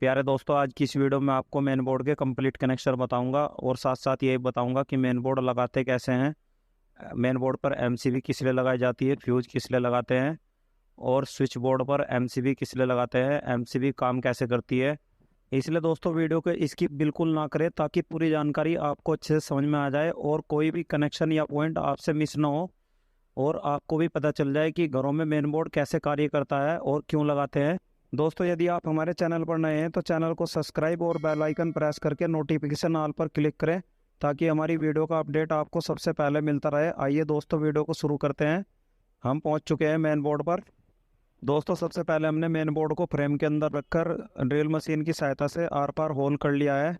प्यारे दोस्तों, आज की इस वीडियो में आपको मेन बोर्ड के कंप्लीट कनेक्शन बताऊंगा और साथ साथ ये बताऊंगा कि मेन बोर्ड लगाते कैसे हैं। मेन बोर्ड पर एमसीबी किस लिए लगाई जाती है, फ्यूज किस लिए लगाते हैं और स्विच बोर्ड पर एमसीबी किस लिए लगाते हैं, एमसीबी काम कैसे करती है। इसलिए दोस्तों वीडियो को स्किप बिल्कुल ना करें ताकि पूरी जानकारी आपको अच्छे से समझ में आ जाए और कोई भी कनेक्शन या पॉइंट आपसे मिस ना हो और आपको भी पता चल जाए कि घरों में मेन बोर्ड कैसे कार्य करता है और क्यों लगाते हैं। दोस्तों, यदि आप हमारे चैनल पर नए हैं तो चैनल को सब्सक्राइब और बेल आइकन प्रेस करके नोटिफिकेशन ऑल पर क्लिक करें ताकि हमारी वीडियो का अपडेट आपको सबसे पहले मिलता रहे। आइए दोस्तों, वीडियो को शुरू करते हैं। हम पहुंच चुके हैं मेन बोर्ड पर। दोस्तों, सबसे पहले हमने मेन बोर्ड को फ्रेम के अंदर रखकर ड्रिल मशीन की सहायता से आर पार होल कर लिया है।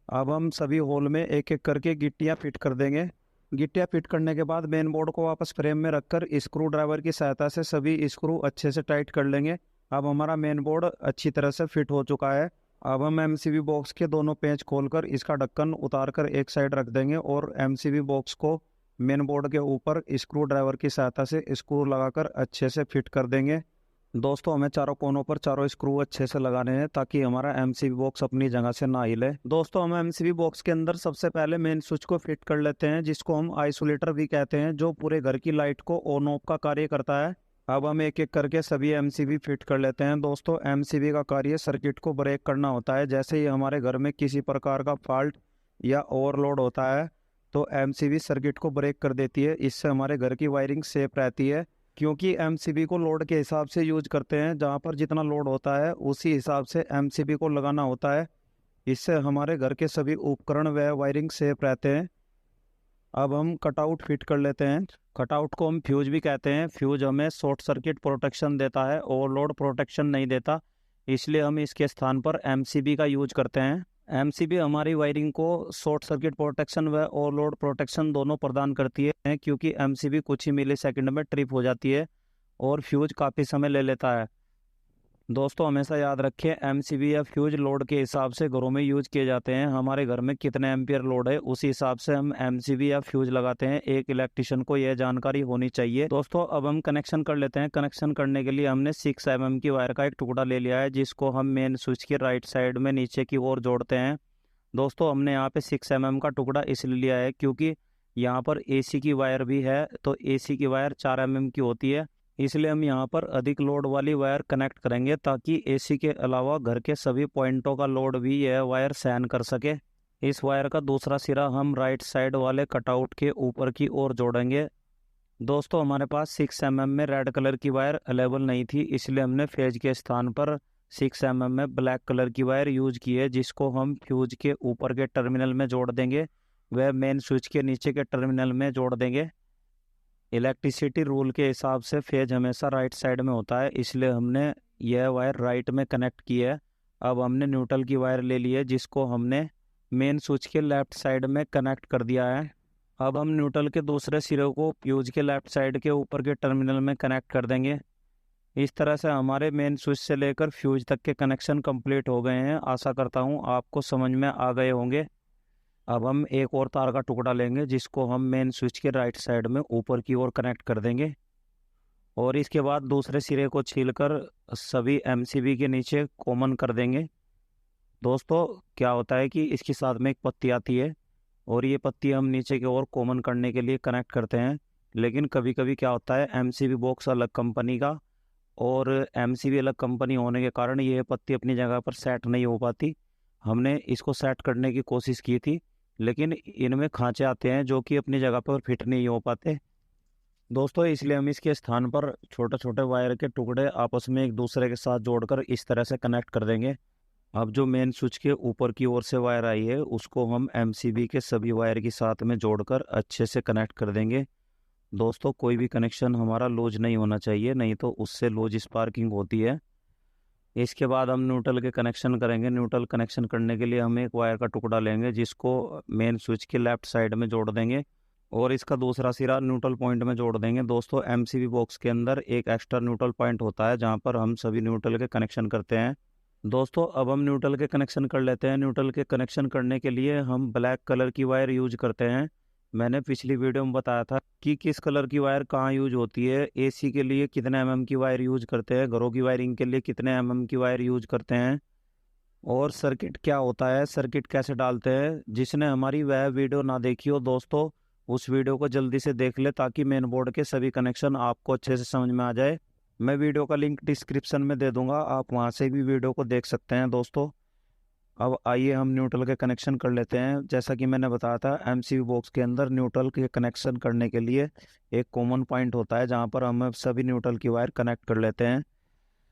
अब हम सभी होल में एक एक करके गिट्टियाँ फिट कर देंगे। गिट्टियाँ फिट करने के बाद मेन बोर्ड को वापस फ्रेम में रखकर स्क्रू ड्राइवर की सहायता से सभी स्क्रू अच्छे से टाइट कर लेंगे। अब हमारा मेन बोर्ड अच्छी तरह से फिट हो चुका है। अब हम एमसीबी बॉक्स के दोनों पेंच खोलकर इसका ढक्कन उतारकर एक साइड रख देंगे और एमसीबी बॉक्स को मेन बोर्ड के ऊपर स्क्रू ड्राइवर की सहायता से स्क्रू लगाकर अच्छे से फिट कर देंगे। दोस्तों, हमें चारों कोनों पर चारों स्क्रू अच्छे से लगाने हैं ताकि हमारा एमसीबी बॉक्स अपनी जगह से ना हिले। दोस्तों, हम एमसीबी बॉक्स के अंदर सबसे पहले मेन स्विच को फिट कर लेते हैं, जिसको हम आइसोलेटर भी कहते हैं, जो पूरे घर की लाइट को ऑन ऑफ का कार्य करता है। अब हम एक एक करके सभी एमसीबी फिट कर लेते हैं। दोस्तों, एमसीबी का कार्य सर्किट को ब्रेक करना होता है। जैसे ही हमारे घर में किसी प्रकार का फॉल्ट या ओवरलोड होता है तो एमसीबी सर्किट को ब्रेक कर देती है। इससे हमारे घर की वायरिंग सेफ रहती है, क्योंकि एमसीबी को लोड के हिसाब से यूज करते हैं। जहाँ पर जितना लोड होता है उसी हिसाब से एमसीबी को लगाना होता है। इससे हमारे घर के सभी उपकरण व वायरिंग सेफ रहते हैं। अब हम कटआउट फिट कर लेते हैं। कटआउट को हम फ्यूज भी कहते हैं। फ्यूज हमें शॉर्ट सर्किट प्रोटेक्शन देता है, ओवरलोड प्रोटेक्शन नहीं देता, इसलिए हम इसके स्थान पर एमसीबी का यूज करते हैं। एमसीबी हमारी वायरिंग को शॉर्ट सर्किट प्रोटेक्शन व ओवरलोड प्रोटेक्शन दोनों प्रदान करती है, क्योंकि एमसीबी कुछ ही मिली सेकंड में ट्रिप हो जाती है और फ्यूज काफ़ी समय ले लेता है। दोस्तों, हमेशा याद रखें, एमसीबी या फ्यूज लोड के हिसाब से घरों में यूज किए जाते हैं। हमारे घर में कितने एम्पियर लोड है उसी हिसाब से हम एमसीबी या फ्यूज लगाते हैं। एक इलेक्ट्रिशियन को यह जानकारी होनी चाहिए। दोस्तों, अब हम कनेक्शन कर लेते हैं। कनेक्शन करने के लिए हमने 6 mm की वायर का एक टुकड़ा ले लिया है, जिसको हम मेन स्विच के राइट साइड में नीचे की ओर जोड़ते हैं। दोस्तों, हमने यहाँ पे 6 mm का टुकड़ा इसलिए लिया है क्योंकि यहाँ पर एसी की वायर भी है, तो एसी की वायर 4 mm की होती है। इसलिए हम यहाँ पर अधिक लोड वाली वायर कनेक्ट करेंगे ताकि एसी के अलावा घर के सभी पॉइंटों का लोड भी यह वायर सहन कर सके। इस वायर का दूसरा सिरा हम राइट साइड वाले कटआउट के ऊपर की ओर जोड़ेंगे। दोस्तों, हमारे पास 6 mm में रेड कलर की वायर अवेलेबल नहीं थी, इसलिए हमने फेज के स्थान पर 6 mm में ब्लैक कलर की वायर यूज की है, जिसको हम फ्यूज के ऊपर के टर्मिनल में जोड़ देंगे, वह मेन स्विच के नीचे के टर्मिनल में जोड़ देंगे। इलेक्ट्रिसिटी रूल के हिसाब से फेज हमेशा राइट साइड में होता है, इसलिए हमने यह वायर राइट में कनेक्ट की है। अब हमने न्यूट्रल की वायर ले ली है, जिसको हमने मेन स्विच के लेफ्ट साइड में कनेक्ट कर दिया है। अब हम न्यूट्रल के दूसरे सिरे को फ्यूज के लेफ्ट साइड के ऊपर के टर्मिनल में कनेक्ट कर देंगे। इस तरह से हमारे मेन स्विच से लेकर फ्यूज तक के कनेक्शन कंप्लीट हो गए हैं। आशा करता हूँ आपको समझ में आ गए होंगे। अब हम एक और तार का टुकड़ा लेंगे, जिसको हम मेन स्विच के राइट साइड में ऊपर की ओर कनेक्ट कर देंगे और इसके बाद दूसरे सिरे को छीलकर सभी एमसीबी के नीचे कॉमन कर देंगे। दोस्तों, क्या होता है कि इसके साथ में एक पत्ती आती है और ये पत्ती हम नीचे की ओर कॉमन करने के लिए कनेक्ट करते हैं, लेकिन कभी कभी क्या होता है, एमसीबी बॉक्स अलग कंपनी का और एमसीबी अलग कंपनी होने के कारण ये पत्ती अपनी जगह पर सेट नहीं हो पाती। हमने इसको सेट करने की कोशिश की थी, लेकिन इनमें खांचे आते हैं जो कि अपनी जगह पर फिट नहीं हो पाते। दोस्तों, इसलिए हम इसके स्थान पर छोटे छोटे वायर के टुकड़े आपस में एक दूसरे के साथ जोड़कर इस तरह से कनेक्ट कर देंगे। अब जो मेन स्विच के ऊपर की ओर से वायर आई है उसको हम एमसीबी के सभी वायर के साथ में जोड़कर अच्छे से कनेक्ट कर देंगे। दोस्तों, कोई भी कनेक्शन हमारा लूज नहीं होना चाहिए, नहीं तो उससे लूज स्पार्किंग होती है। इसके बाद हम न्यूट्रल के कनेक्शन करेंगे। न्यूट्रल कनेक्शन करने के लिए हम एक वायर का टुकड़ा लेंगे, जिसको मेन स्विच के लेफ्ट साइड में जोड़ देंगे और इसका दूसरा सिरा न्यूट्रल पॉइंट में जोड़ देंगे। दोस्तों, एमसीबी बॉक्स के अंदर एक एक्स्ट्रा न्यूट्रल पॉइंट होता है जहां पर हम सभी न्यूट्रल के कनेक्शन करते हैं। दोस्तों, अब हम न्यूट्रल के कनेक्शन कर लेते हैं। न्यूट्रल के कनेक्शन करने के लिए हम ब्लैक कलर की वायर यूज करते हैं। मैंने पिछली वीडियो में बताया था कि किस कलर की वायर कहाँ यूज होती है। एसी के लिए कितने mm की वायर यूज करते हैं, घरों की वायरिंग के लिए कितने mm की वायर यूज करते हैं। और सर्किट क्या होता है, सर्किट कैसे डालते हैं। जिसने हमारी वह वीडियो ना देखी हो दोस्तों, उस वीडियो को जल्दी से देख ले ताकि मेन बोर्ड के सभी कनेक्शन आपको अच्छे से समझ में आ जाए। मैं वीडियो का लिंक डिस्क्रिप्शन में दे दूंगा, आप वहां से भी वीडियो को देख सकते हैं दोस्तों। अब आइए हम न्यूट्रल के कनेक्शन कर लेते हैं। जैसा कि मैंने बताया था, एमसीबी बॉक्स के अंदर न्यूट्रल के कनेक्शन करने के लिए एक कॉमन पॉइंट होता है जहां पर हम सभी न्यूट्रल की वायर कनेक्ट कर लेते हैं।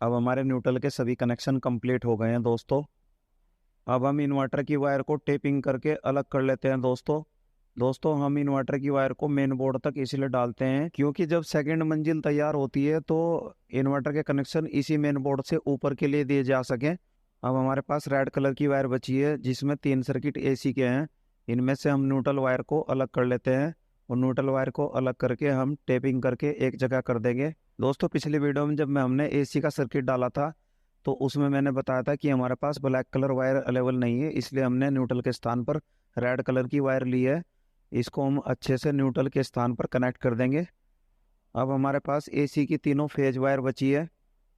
अब हमारे न्यूट्रल के सभी कनेक्शन कंप्लीट हो गए हैं दोस्तों। अब हम इन्वर्टर की वायर को टेपिंग करके अलग कर लेते हैं दोस्तों। दोस्तों हम इन्वर्टर की वायर को मेन बोर्ड तक इसलिए डालते हैं क्योंकि जब सेकंड मंजिल तैयार होती है तो इन्वर्टर के कनेक्शन इसी मेन बोर्ड से ऊपर के लिए दिए जा सकें। अब हमारे पास रेड कलर की वायर बची है जिसमें 3 सर्किट एसी के हैं। इनमें से हम न्यूट्रल वायर को अलग कर लेते हैं और न्यूट्रल वायर को अलग करके हम टेपिंग करके एक जगह कर देंगे। दोस्तों पिछली वीडियो में जब मैं हमने एसी का सर्किट डाला था तो उसमें मैंने बताया था कि हमारे पास ब्लैक कलर वायर अवेलेबल नहीं है, इसलिए हमने न्यूट्रल के स्थान पर रेड कलर की वायर ली है। इसको हम अच्छे से न्यूट्रल के स्थान पर कनेक्ट कर देंगे। अब हमारे पास एसी की तीनों फेज वायर बची है।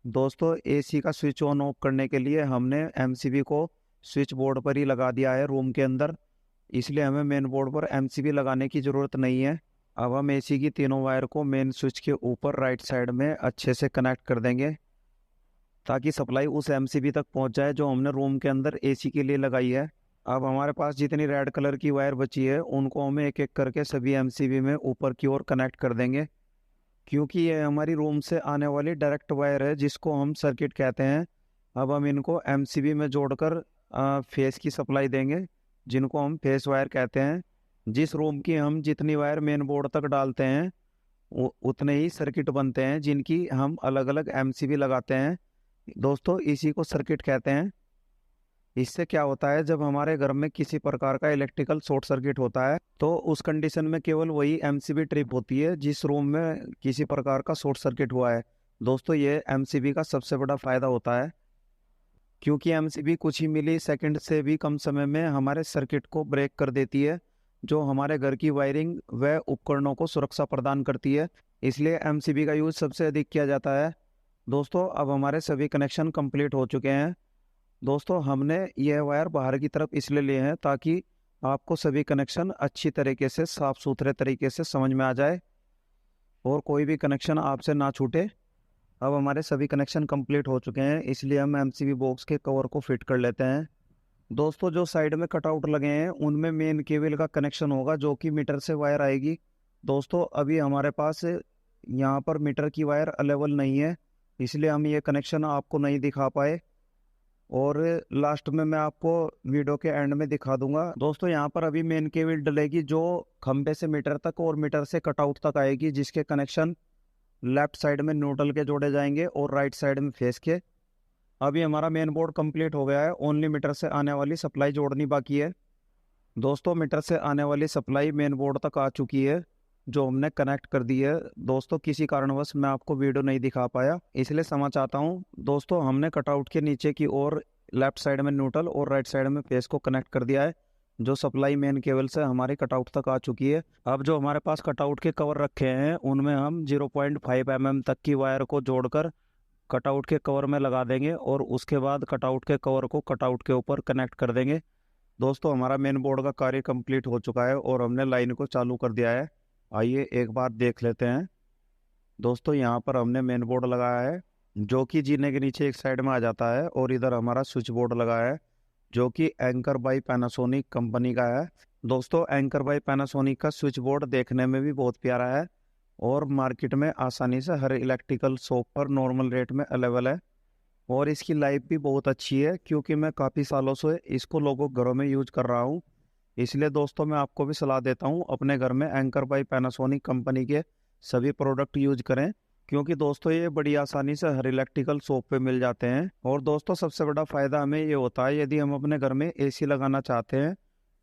दोस्तों एसी का स्विच ऑन ऑफ करने के लिए हमने एमसीबी को स्विच बोर्ड पर ही लगा दिया है रूम के अंदर, इसलिए हमें मेन बोर्ड पर एमसीबी लगाने की ज़रूरत नहीं है। अब हम एसी की तीनों वायर को मेन स्विच के ऊपर राइट साइड में अच्छे से कनेक्ट कर देंगे ताकि सप्लाई उस एमसीबी तक पहुंच जाए जो हमने रूम के अंदर एसी के लिए लगाई है। अब हमारे पास जितनी रेड कलर की वायर बची है उनको हमें एक एक करके सभी एमसीबी में ऊपर की ओर कनेक्ट कर देंगे क्योंकि ये हमारी रूम से आने वाली डायरेक्ट वायर है जिसको हम सर्किट कहते हैं। अब हम इनको एमसीबी में जोड़कर फेस की सप्लाई देंगे जिनको हम फेस वायर कहते हैं। जिस रूम की हम जितनी वायर मेन बोर्ड तक डालते हैं उतने ही सर्किट बनते हैं जिनकी हम अलग अलग एमसीबी लगाते हैं। दोस्तों इसी को सर्किट कहते हैं। इससे क्या होता है, जब हमारे घर में किसी प्रकार का इलेक्ट्रिकल शॉर्ट सर्किट होता है तो उस कंडीशन में केवल वही एमसीबी ट्रिप होती है जिस रूम में किसी प्रकार का शॉर्ट सर्किट हुआ है। दोस्तों ये एमसीबी का सबसे बड़ा फायदा होता है क्योंकि एमसीबी कुछ ही मिली सेकंड से भी कम समय में हमारे सर्किट को ब्रेक कर देती है, जो हमारे घर की वायरिंग व उपकरणों को सुरक्षा प्रदान करती है। इसलिए एमसीबी का यूज सबसे अधिक किया जाता है। दोस्तों अब हमारे सभी कनेक्शन कंप्लीट हो चुके हैं। दोस्तों हमने यह वायर बाहर की तरफ इसलिए लिए हैं ताकि आपको सभी कनेक्शन अच्छी तरीके से साफ सुथरे तरीके से समझ में आ जाए और कोई भी कनेक्शन आपसे ना छूटे। अब हमारे सभी कनेक्शन कंप्लीट हो चुके हैं, इसलिए हम एमसीबी बॉक्स के कवर को फिट कर लेते हैं। दोस्तों जो साइड में कटआउट लगे हैं उनमें मेन केबल का कनेक्शन होगा जो कि मीटर से वायर आएगी। दोस्तों अभी हमारे पास यहाँ पर मीटर की वायर अवेलेबल नहीं है, इसलिए हम ये कनेक्शन आपको नहीं दिखा पाए और लास्ट में मैं आपको वीडियो के एंड में दिखा दूंगा। दोस्तों यहाँ पर अभी मेन केबल डलेगी जो खंबे से मीटर तक और मीटर से कटआउट तक आएगी, जिसके कनेक्शन लेफ्ट साइड में न्यूट्रल के जोड़े जाएंगे और राइट साइड में फेस के। अभी हमारा मेन बोर्ड कंप्लीट हो गया है, ओनली मीटर से आने वाली सप्लाई जोड़नी बाकी है। दोस्तों मीटर से आने वाली सप्लाई मेन बोर्ड तक आ चुकी है जो हमने कनेक्ट कर दी है। दोस्तों किसी कारणवश मैं आपको वीडियो नहीं दिखा पाया, इसलिए क्षमा चाहता हूँ। दोस्तों हमने कटआउट के नीचे की ओर लेफ्ट साइड में न्यूट्रल और राइट साइड में फेस को कनेक्ट कर दिया है, जो सप्लाई मेन केबल से हमारी कटआउट तक आ चुकी है। अब जो हमारे पास कटआउट के कवर रखे हैं उनमें हम 0.5 mm तक की वायर को जोड़कर कटआउट के कवर में लगा देंगे और उसके बाद कटआउट के कवर को कटआउट के ऊपर कनेक्ट कर देंगे। दोस्तों हमारा मेन बोर्ड का कार्य कंप्लीट हो चुका है और हमने लाइन को चालू कर दिया है। आइए एक बार देख लेते हैं। दोस्तों यहाँ पर हमने मेन बोर्ड लगाया है जो कि जीने के नीचे एक साइड में आ जाता है और इधर हमारा स्विच बोर्ड लगाया है जो कि एंकर बाय पैनासोनिक कंपनी का है। दोस्तों एंकर बाय पैनासोनिक का स्विच बोर्ड देखने में भी बहुत प्यारा है और मार्केट में आसानी से हर इलेक्ट्रिकल शॉप पर नॉर्मल रेट में अवेलेबल है और इसकी लाइफ भी बहुत अच्छी है क्योंकि मैं काफ़ी सालों से इसको लोगों घरों में यूज कर रहा हूँ। इसलिए दोस्तों मैं आपको भी सलाह देता हूँ अपने घर में एंकर बाय पैनासोनिक कंपनी के सभी प्रोडक्ट यूज करें क्योंकि दोस्तों ये बड़ी आसानी से हर इलेक्ट्रिकल शॉप पे मिल जाते हैं। और दोस्तों सबसे बड़ा फ़ायदा हमें ये होता है, यदि हम अपने घर में एसी लगाना चाहते हैं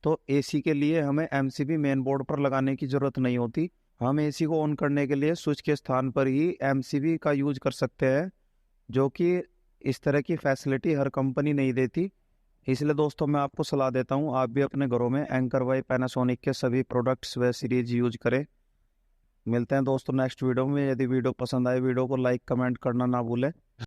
तो एसी के लिए हमें एमसीबी मेन बोर्ड पर लगाने की ज़रूरत नहीं होती। हम एसी को ऑन करने के लिए स्विच के स्थान पर ही एमसीबी का यूज कर सकते हैं, जो कि इस तरह की फैसिलिटी हर कंपनी नहीं देती। इसलिए दोस्तों मैं आपको सलाह देता हूँ आप भी अपने घरों में एंकर बाय पैनासोनिक के सभी प्रोडक्ट्स व सीरीज यूज करें। मिलते हैं दोस्तों नेक्स्ट वीडियो में। यदि वीडियो पसंद आए वीडियो को लाइक कमेंट करना ना भूलें।